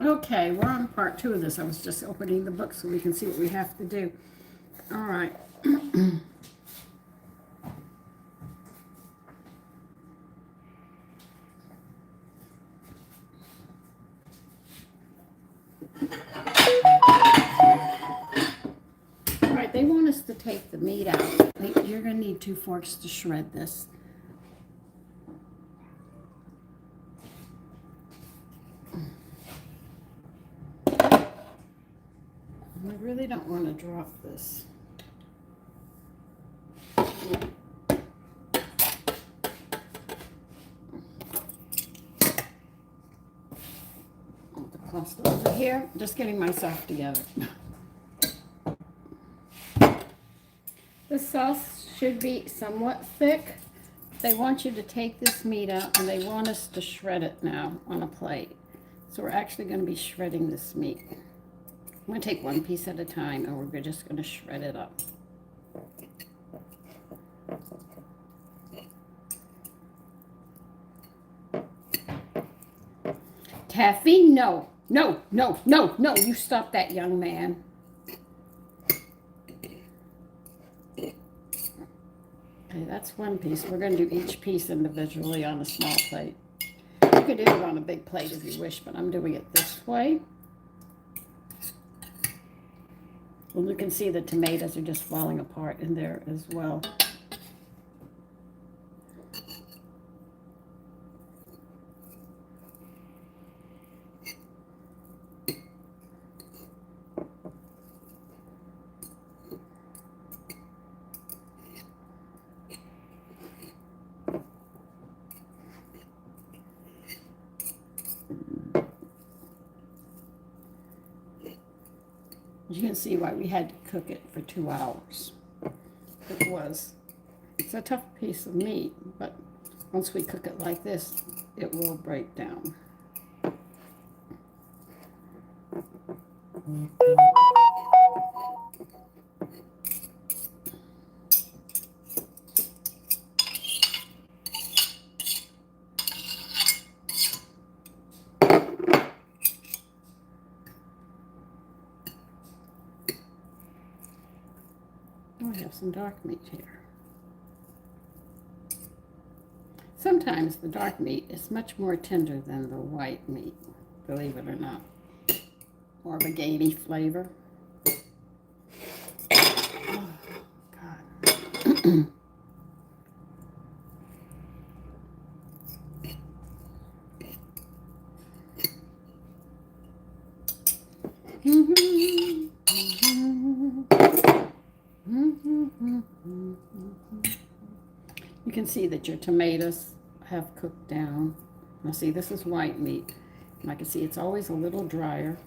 Okay, we're on part 2 of this. I was just opening the book so we can see what we have to do. All right. All right, they want us to take the meat out. You're going to need 2 forks to shred this. I really don't want to drop this. Put the cluster over here. Just getting myself together. The sauce should be somewhat thick. They want you to take this meat out and they want us to shred it now on a plate. So we're actually going to be shredding this meat. I'm going to take one piece at a time and we're just going to shred it up. Taffy, no, no, no, no, no, you stop that, young man. Okay, that's one piece. We're going to do each piece individually on a small plate. You could do it on a big plate if you wish, but I'm doing it this way. And you can see the tomatoes are just falling apart in there as well. You can see why we had to cook it for 2 hours. It's a tough piece of meat, but once we cook it like this, it will break down. I have some dark meat here. Sometimes the dark meat is much more tender than the white meat, believe it or not. More of a gamey flavor. Oh, God. You can see that your tomatoes have cooked down. Now see, this is white meat. And I can see it's always a little drier.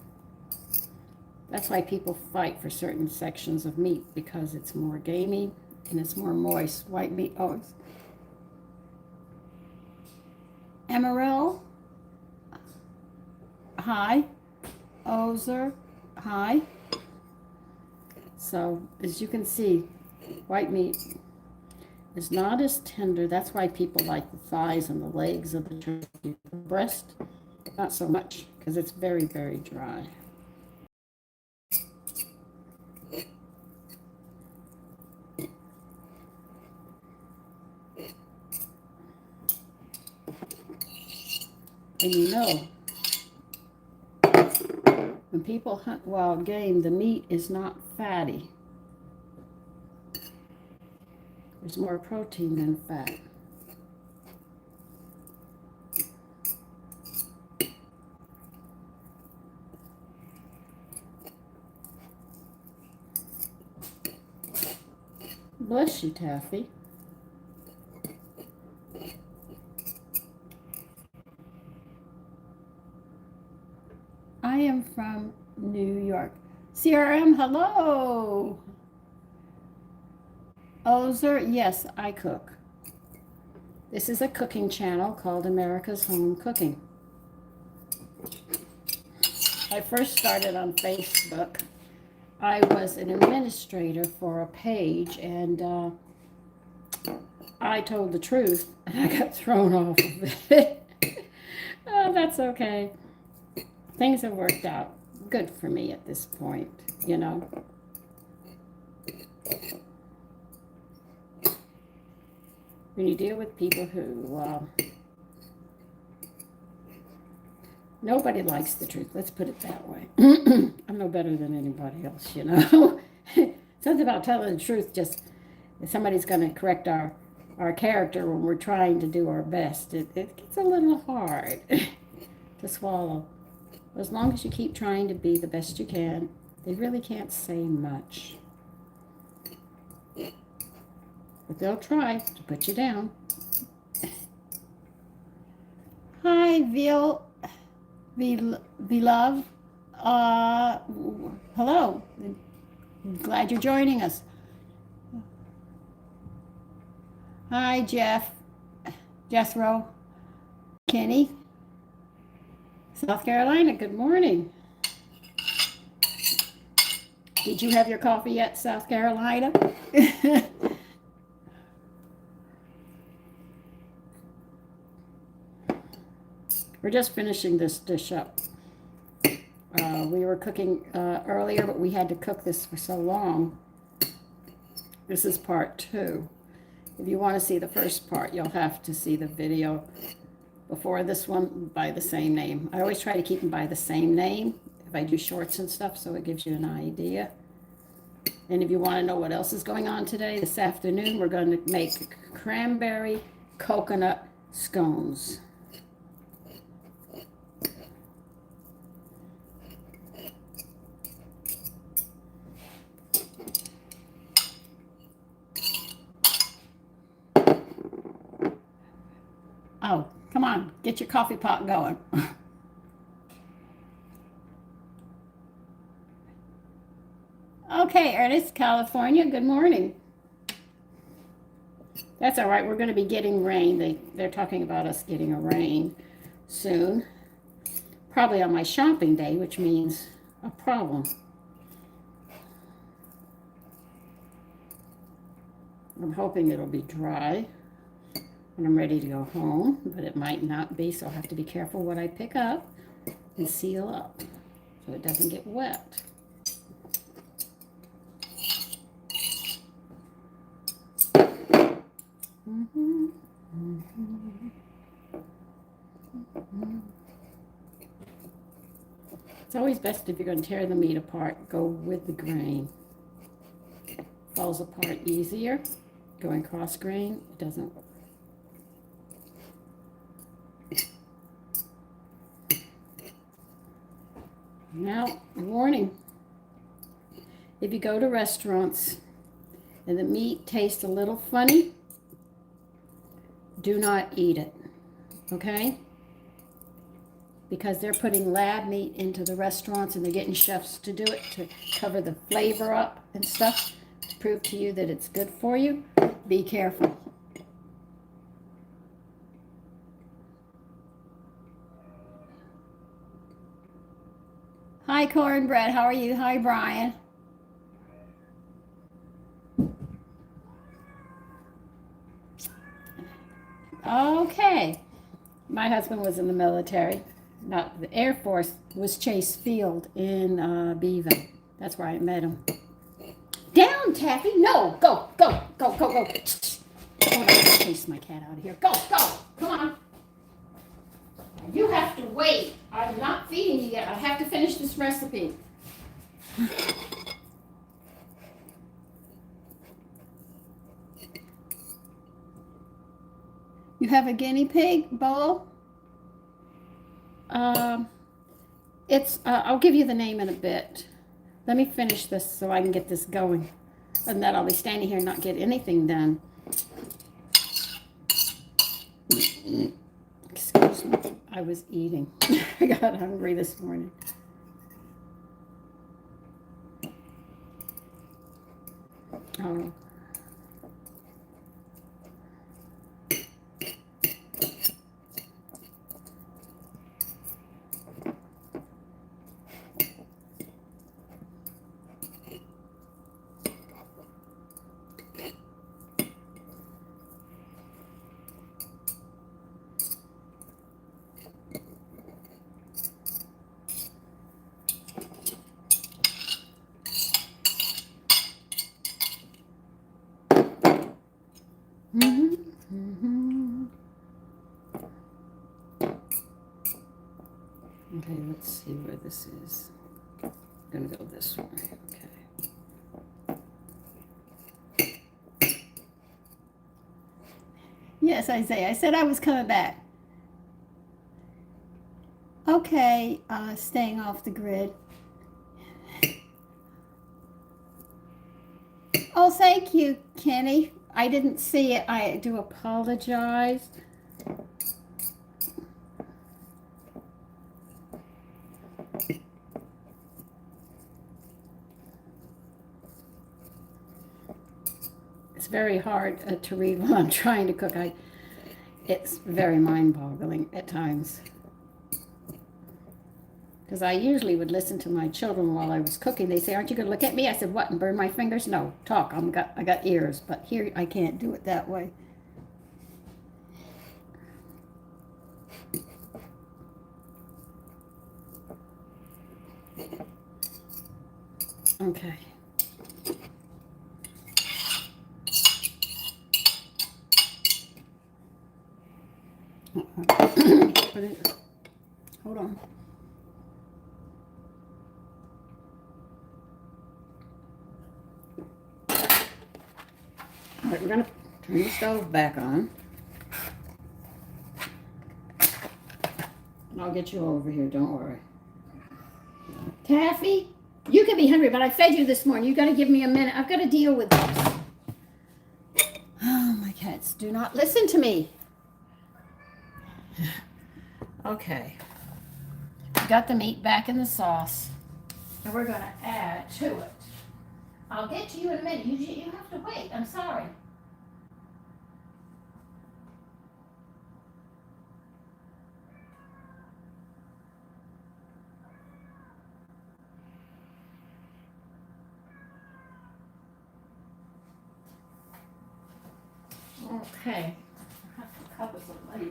That's why people fight for certain sections of meat, because it's more gamey and it's more moist. White meat, oh, it's Emerald, hi. Ozer, hi. So, as you can see, white meat is not as tender. That's why people like the thighs and the legs of the turkey. The breast, not so much, because it's very, very dry. And you know, when people hunt wild game, the meat is not fatty. There's more protein than fat. Bless you, Taffy. I am from New York. CRM, hello. Ozer, yes, I cook. This is a cooking channel called America's Home Cooking. I first started on Facebook. I was an administrator for a page, and I told the truth, and I got thrown off of it. Oh, that's okay. things have worked out good for me at this point, you know. When you deal with people who, nobody likes the truth, let's put it that way. I'm no better than anybody else, you know. Something about telling the truth, just if somebody's going to correct our character when we're trying to do our best, it gets a little hard to swallow. As long as you keep trying to be the best you can, they really can't say much. But they'll try to put you down. Hi, Love. Hello. Glad you're joining us. Hi, Jethro, Kenny, South Carolina. Good morning. Did you have your coffee yet, South Carolina? We're just finishing this dish up. We were cooking earlier, but we had to cook this for so long. This is part 2. If you want to see the first part, you'll have to see the video before this one by the same name. I always try to keep them by the same name if I do shorts and stuff, so it gives you an idea. And if you want to know what else is going on today, this afternoon, we're going to make cranberry coconut scones. Oh, come on, get your coffee pot going. Okay, Ernest, California, good morning. That's all right, we're going to be getting rain. They're talking about us getting a rain soon. Probably on my shopping day, which means a problem. I'm hoping it'll be dry when I'm ready to go home, but it might not be, so I'll have to be careful what I pick up and seal up so it doesn't get wet. It's always best if you're going to tear the meat apart, go with the grain. Falls apart easier. Going cross grain, it doesn't. Now, warning. If you go to restaurants and the meat tastes a little funny, do not eat it, okay? Because they're putting lab meat into the restaurants and they're getting chefs to do it to cover the flavor up and stuff to prove to you that it's good for you. Be careful. Hi, Cornbread. How are you? Hi, Brian. Okay. My husband was in the military. Not the Air Force, was Chase Field in Beaver. That's where I met him. Down, Taffy. No. Go. Go. Go. Go. Go. Oh, I gotta chase my cat out of here. Go. Go. Come on. You have to wait. I'm not feeding you yet. I have to finish this recipe. You have a guinea pig bowl? I'll give you the name in a bit. Let me finish this so I can get this going. And then I'll be standing here and not get anything done. Excuse me. I was eating. I got hungry this morning. Oh. Okay, let's see where this is. I'm gonna go this way. Okay. Yes, Isaiah. I said I was coming back. Okay, staying off the grid. Oh, thank you, Kenny. I didn't see it. I do apologize. It's very hard to read while I'm trying to cook. It's very mind-boggling at times. Because I usually would listen to my children while I was cooking. They say, "Aren't you going to look at me?" I said, "What, and burn my fingers?" No, talk. I got ears, but here I can't do it that way. Okay. Hold on. All right, we're gonna turn the stove back on. And I'll get you over here, don't worry. Taffy, you can be hungry, but I fed you this morning. You gotta give me a minute. I've gotta deal with this. Oh, my cats do not listen to me. Okay. Got the meat back in the sauce. And we're gonna add to it. I'll get to you in a minute. You have to wait. I'm sorry. Okay. I have to cover some later.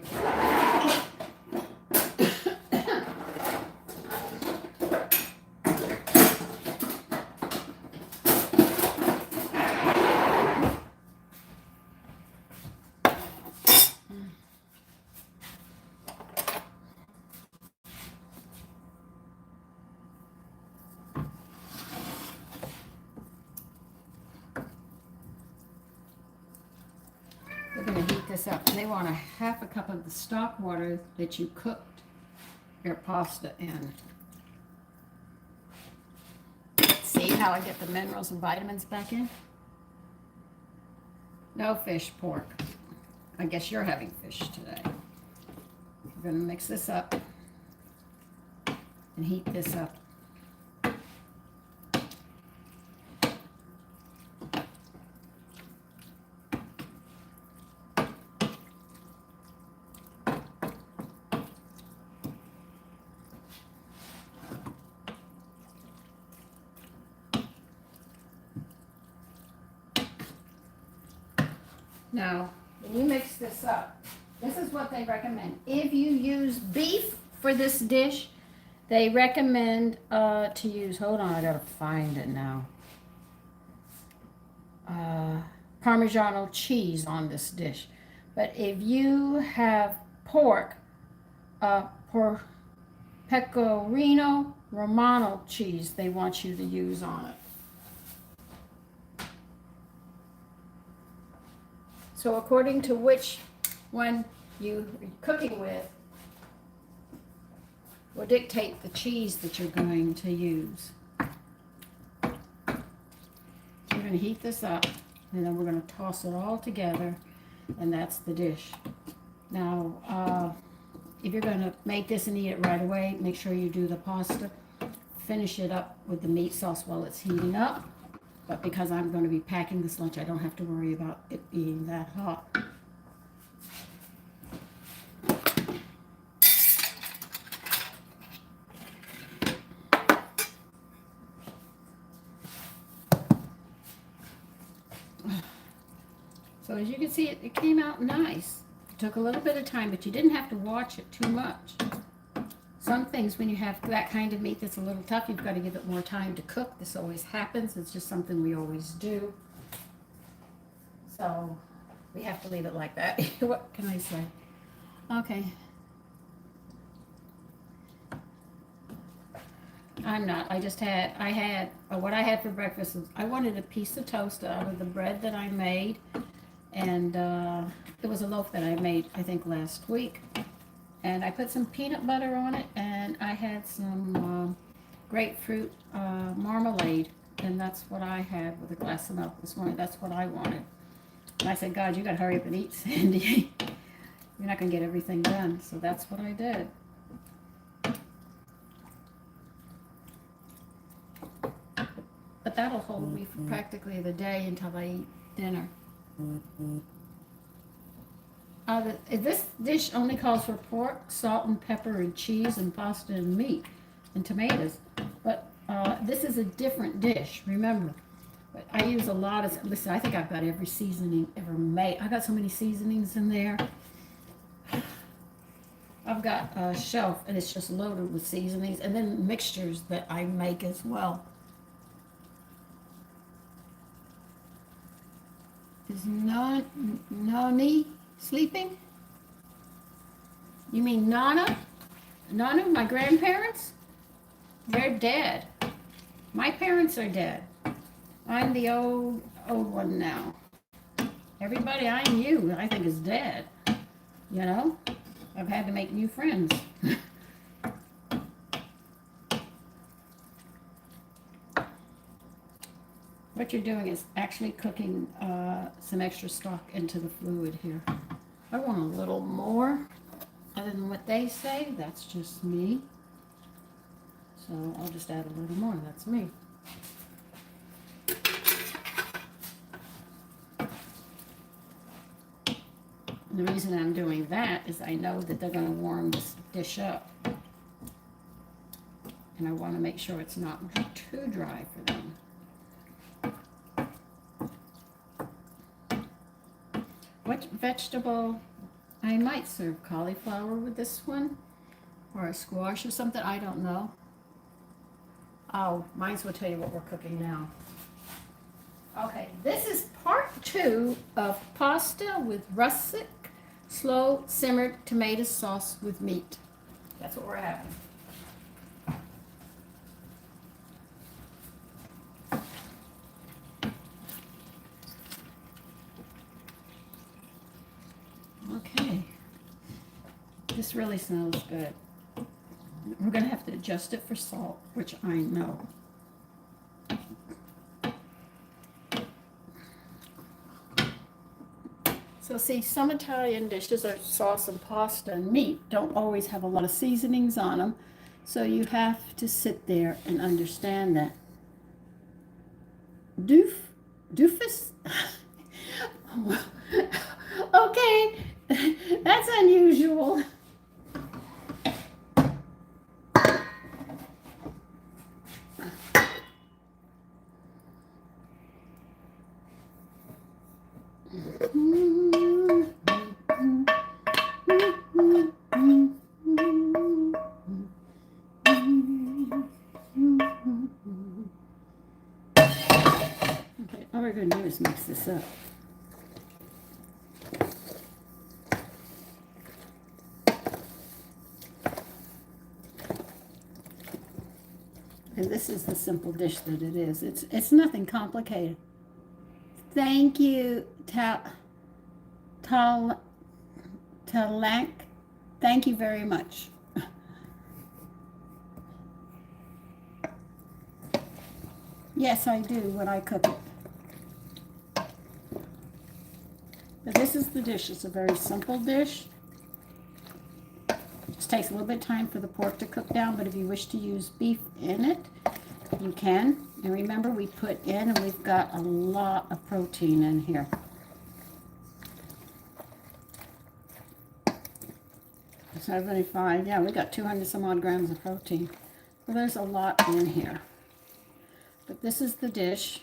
We're going to heat this up. And they want a half a cup of the stock water that you cooked your pasta in. See how I get the minerals and vitamins back in? No fish, pork. I guess you're having fish today. We're going to mix this up and heat this up. Now, when you mix this up, this is what they recommend. If you use beef for this dish, they recommend to use, hold on, I gotta find it now. Parmigiano cheese on this dish. But if you have pork, Pecorino Romano cheese, they want you to use on it. So according to which one you're cooking with will dictate the cheese that you're going to use. We're going to heat this up, and then we're going to toss it all together, and that's the dish. Now, if you're going to make this and eat it right away, make sure you do the pasta. Finish it up with the meat sauce while it's heating up. But because I'm going to be packing this lunch, I don't have to worry about it being that hot. So as you can see, it came out nice. It took a little bit of time, but you didn't have to watch it too much. Some things, when you have that kind of meat that's a little tough, you've got to give it more time to cook. This always happens. It's just something we always do. So we have to leave it like that. What can I say? Okay. I'm not. What I had for breakfast was, I wanted a piece of toast out of the bread that I made. And it was a loaf that I made, I think, last week. And I put some peanut butter on it, and I had some grapefruit marmalade. And that's what I had with a glass of milk this morning. That's what I wanted. And I said, God, you got to hurry up and eat, Sandy. You're not going to get everything done. So that's what I did. But that'll hold me for practically the day until I eat dinner. This dish only calls for pork, salt and pepper, and cheese, and pasta and meat, and tomatoes. But this is a different dish, remember. But I use a lot of, listen, I think I've got every seasoning ever made. I got so many seasonings in there. I've got a shelf, and it's just loaded with seasonings, and then mixtures that I make as well. Is Nani sleeping? You mean Nana? Nana, my grandparents? They're dead. My parents are dead. I'm the old one now. Everybody I knew, I think, is dead. You know? I've had to make new friends. What you're doing is actually cooking some extra stock into the fluid here. I want a little more, other than what they say. That's just me. So I'll just add a little more. That's me. The reason I'm doing that is I know that they're going to warm this dish up. And I want to make sure it's not too dry for them. What vegetable? I might serve cauliflower with this one, or a squash or something. I don't know. Oh, mine's will tell you what we're cooking now. Okay, this is part 2 of pasta with rustic slow-simmered tomato sauce with meat. That's what we're having. Okay, this really smells good. We're going to have to adjust it for salt, which I know. So see, some Italian dishes are sauce and pasta and meat don't always have a lot of seasonings on them. So you have to sit there and understand that. Doofus? Okay, that's unusual. Okay, all we're going to do is mix this up. And this is the simple dish that it is. It's nothing complicated. Thank you, Talank. Thank you very much. Yes, I do when I cook it. But this is the dish. It's a very simple dish. It just takes a little bit of time for the pork to cook down, but if you wish to use beef in it, you can. And remember, we put in, and we've got a lot of protein in here. It's 75, yeah, we got 200 some odd grams of protein. So there's a lot in here. But this is the dish.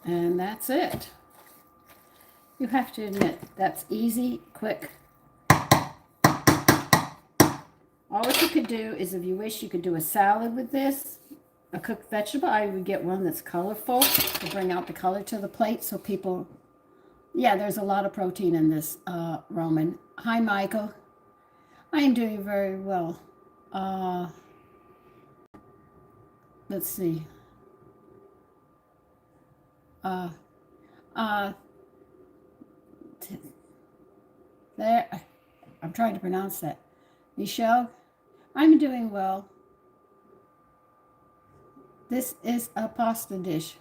And that's it. You have to admit, that's easy, quick. All you could do is, if you wish, you could do a salad with this, a cooked vegetable. I would get one that's colorful to bring out the color to the plate so people, yeah, there's a lot of protein in this, Roman. Hi, Michael. I am doing very well. Uh, let's see. Uh, uh, there. I'm trying to pronounce that. Michelle, I'm doing well. This is a pasta dish.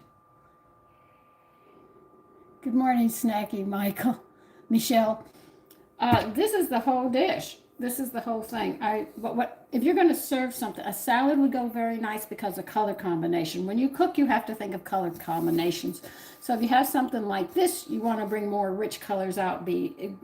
Good morning, Snacky Michael. Michelle, this is the whole dish. This is the whole thing. What if you're going to serve something? A salad would go very nice because of color combination. When you cook, you have to think of color combinations. So if you have something like this, you want to bring more rich colors out. You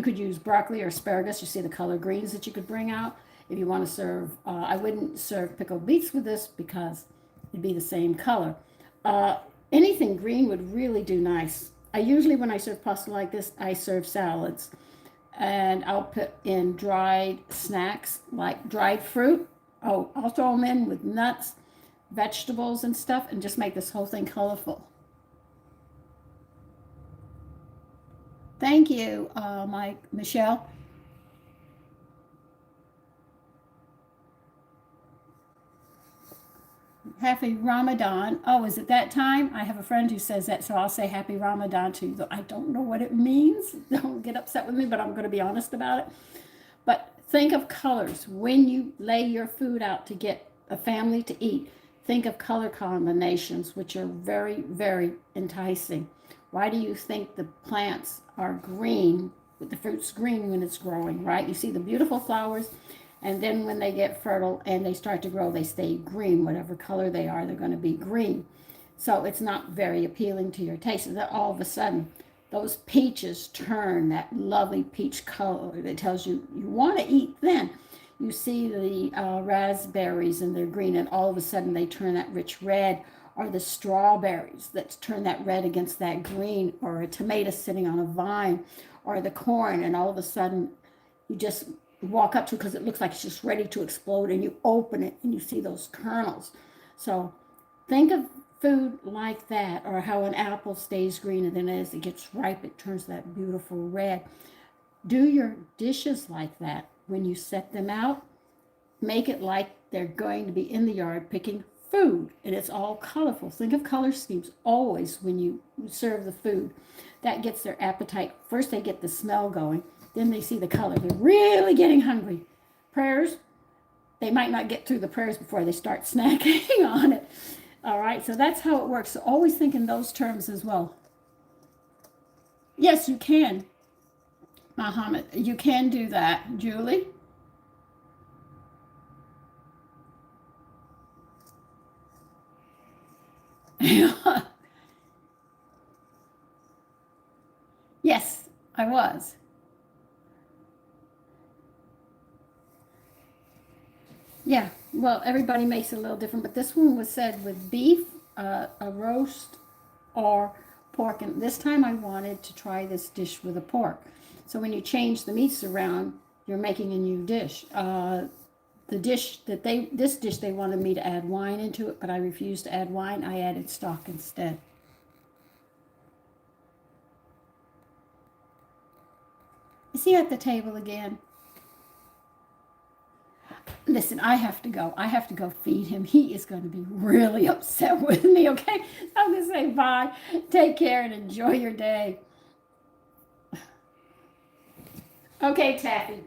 could use broccoli or asparagus. You see the color greens that you could bring out. If you want to serve, I wouldn't serve pickled beets with this because it'd be the same color. Uh, Anything green would really do nice. I usually, when I serve pasta like this, I serve salads. And I'll put in dried snacks like dried fruit. Oh, I'll throw them in with nuts, vegetables, and stuff, and just make this whole thing colorful. Thank you, Michelle. Happy Ramadan. Oh, is it that time? I have a friend who says that, so I'll say Happy Ramadan to you. Though I don't know what it means. Don't get upset with me, but I'm going to be honest about it. But think of colors. When you lay your food out to get a family to eat, think of color combinations, which are very, very enticing. Why do you think the plants are green, with the fruit's green when it's growing, right? You see the beautiful flowers, and then when they get fertile and they start to grow, they stay green. Whatever color they are, they're going to be green. So it's not very appealing to your taste. And then all of a sudden, those peaches turn that lovely peach color that tells you you want to eat then. You see the raspberries and they're green, and all of a sudden they turn that rich red, or the strawberries that turn that red against that green, or a tomato sitting on a vine, or the corn, and all of a sudden you just walk up to it because it looks like it's just ready to explode, and you open it and you see those kernels. So think of food like that, or how an apple stays green and then as it gets ripe it turns that beautiful red. Do your dishes like that. When you set them out, make it like they're going to be in the yard picking food, and it's all colorful. Think of color schemes always when you serve the food. That gets their appetite. First they get the smell going, then they see the color. They're really getting hungry. Prayers, they might not get through the prayers before they start snacking on it. All right, so that's how it works. So always think in those terms as well. Yes, you can, Muhammad. You can do that. Julie? Yes, I was. Yeah, well, everybody makes it a little different, but this one was said with beef, a roast, or pork. And this time I wanted to try this dish with a pork. So when you change the meats around, you're making a new dish. The dish that this dish, they wanted me to add wine into it, but I refused to add wine. I added stock instead. Is he at the table again? Listen, I have to go. I have to go feed him. He is going to be really upset with me, okay? I'm going to say bye. Take care and enjoy your day. Okay, Taffy.